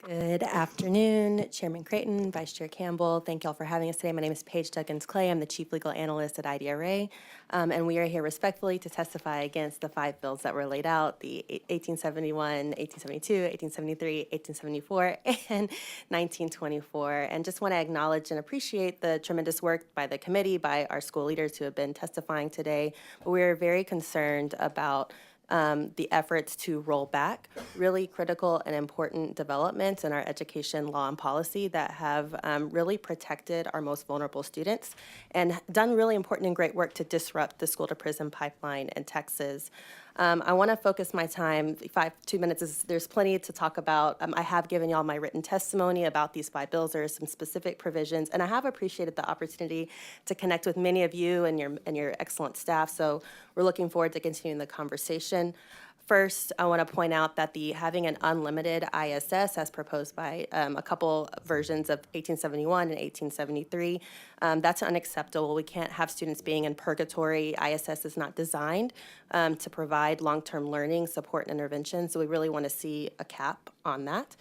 Good afternoon, Chairman Creighton, Vice Chair Campbell. Thank you all for having us today. My name is Paige Duggins-Clay. I'm the Chief Legal Analyst at IDRA, and we are here respectfully to testify against the 5 bills that were laid out, the 1871, 1872, 1873, 1874, and 1924. And just want to acknowledge and appreciate the tremendous work by the committee, by our school leaders who have been testifying today. But we are very concerned about the efforts to roll back really critical and important developments in our education law and policy that have really protected our most vulnerable students and done really important and great work to disrupt the school to prison pipeline in Texas. I want to focus my time, 2 minutes is, there's plenty to talk about. I have given y'all my written testimony about these 5 bills. There are some specific provisions, and I have appreciated the opportunity to connect with many of you and your excellent staff. So we're looking forward to continuing the conversation. First, I want to point out that having an unlimited ISS, as proposed by a couple versions of 1871 and 1873, that's unacceptable. We can't have students being in purgatory. ISS is not designed to provide long-term learning, support, and intervention, so we really want to see a cap on that.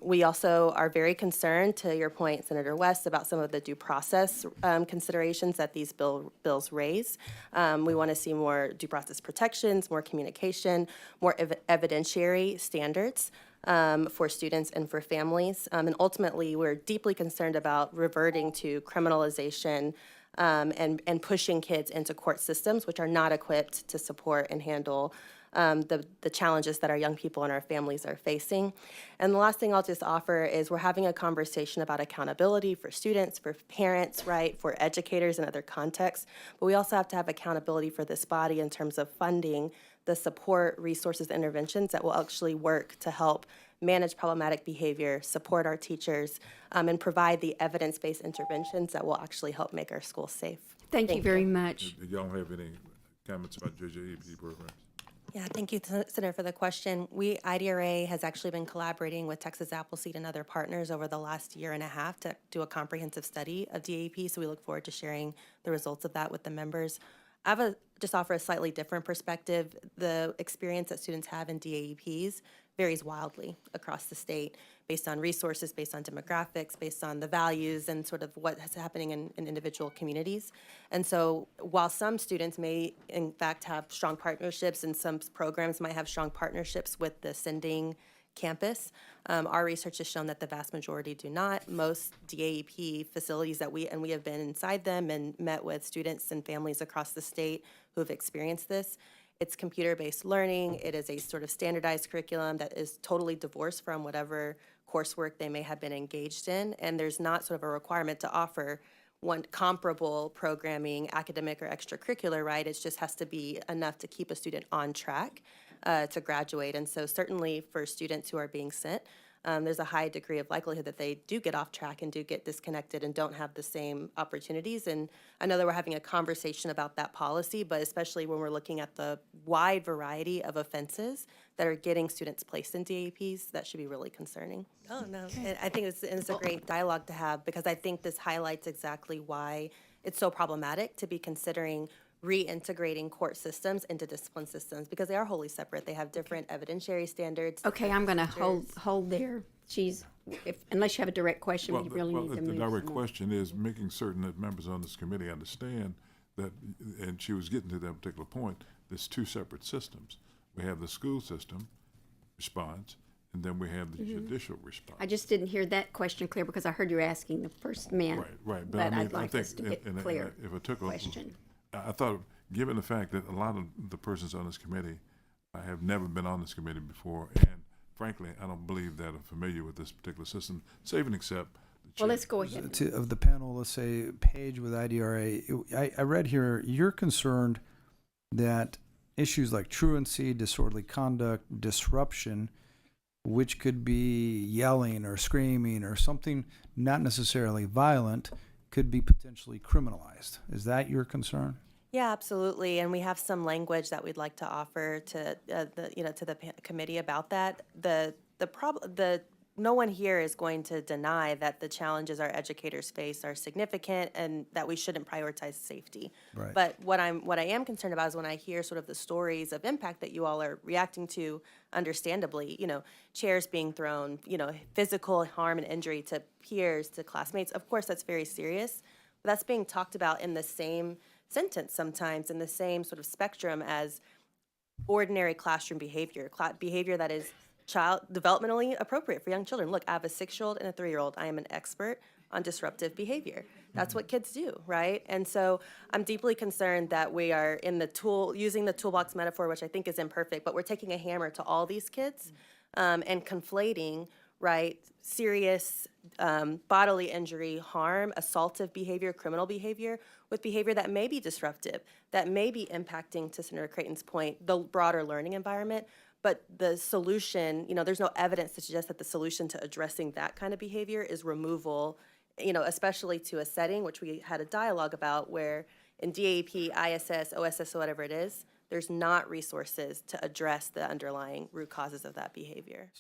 We also are very concerned, to your point, Senator West, about some of the due process considerations that these bills raise. We want to see more due process protections, more communication, more evidentiary standards for students and for families. And ultimately, we're deeply concerned about reverting to criminalization and pushing kids into court systems which are not equipped to support and handle the challenges that our young people and our families are facing. And the last thing I'll just offer is we're having a conversation about accountability for students, for parents, right, for educators in other contexts, but we also have to have accountability for this body in terms of funding the support, resources, interventions that will actually work to help manage problematic behavior, support our teachers, and provide the evidence-based interventions that will actually help make our schools safe. Thank you very much. Do y'all have any comments about JJEP programs? Yeah, thank you, Senator, for the question. IDRA has actually been collaborating with Texas Appleseed and other partners over the last year and a half to do a comprehensive study of DAP, so we look forward to sharing the results of that with the members. Just offer a slightly different perspective. The experience that students have in DAEPs varies wildly across the state based on resources, based on demographics, based on the values and sort of what is happening in individual communities. And so while some students may in fact have strong partnerships and some programs might have strong partnerships with the sending campus, our research has shown that the vast majority do not. Most DAEP facilities that we have been inside them and met with students and families across the state who have experienced this. It's computer-based learning. It is a sort of standardized curriculum that is totally divorced from whatever coursework they may have been engaged in, and there's not sort of a requirement to offer one comparable programming, academic or extracurricular, right? It just has to be enough to keep a student on track to graduate. And so certainly for students who are being sent, there's a high degree of likelihood that they do get off track and do get disconnected and don't have the same opportunities. And I know that we're having a conversation about that policy, but especially when we're looking at the wide variety of offenses that are getting students placed in DAPs, that should be really concerning. Oh, no. Okay. I think it's a great dialogue to have, because I think this highlights exactly why it's so problematic to be considering reintegrating court systems into discipline systems, because they are wholly separate. They have different evidentiary standards. Okay, I'm going to hold there. Unless you have a direct question, we really need to move. The direct question is making certain that members on this committee understand that, and she was getting to that particular point, there's 2 separate systems. We have the school system response, and then we have the judicial response. I just didn't hear that question clear because I heard you asking the first man. Right. But I mean, I'd like us to get clear question. I thought, given the fact that a lot of the persons on this committee have never been on this committee before, and frankly, I don't believe that are familiar with this particular system, save and except the chair. Well, let's go ahead. Of the panel, let's say Paige with IDRA, I read here, you're concerned that issues like truancy, disorderly conduct, disruption, which could be yelling or screaming or something not necessarily violent, could be potentially criminalized. Is that your concern? Yeah, absolutely. And we have some language that we'd like to offer to the committee about that. The no one here is going to deny that the challenges our educators face are significant and that we shouldn't prioritize safety. Right. But what I am concerned about is when I hear sort of the stories of impact that you all are reacting to, understandably, chairs being thrown, physical harm and injury to peers, to classmates. Of course, that's very serious, but that's being talked about in the same sentence sometimes, in the same sort of spectrum as ordinary classroom behavior, behavior that is developmentally appropriate for young children. Look, I have a 6-year-old and a 3-year-old. I am an expert on disruptive behavior. That's what kids do, right? And so I'm deeply concerned that we are using the toolbox metaphor, which I think is imperfect, but we're taking a hammer to all these kids and conflating, right, serious bodily injury, harm, assaultive behavior, criminal behavior with behavior that may be disruptive, that may be impacting, to Senator Creighton's point, the broader learning environment. But the solution, there's no evidence to suggest that the solution to addressing that kind of behavior is removal, especially to a setting, which we had a dialogue about, where in DAP, ISS, OSS, or whatever it is, there's not resources to address the underlying root causes of that behavior.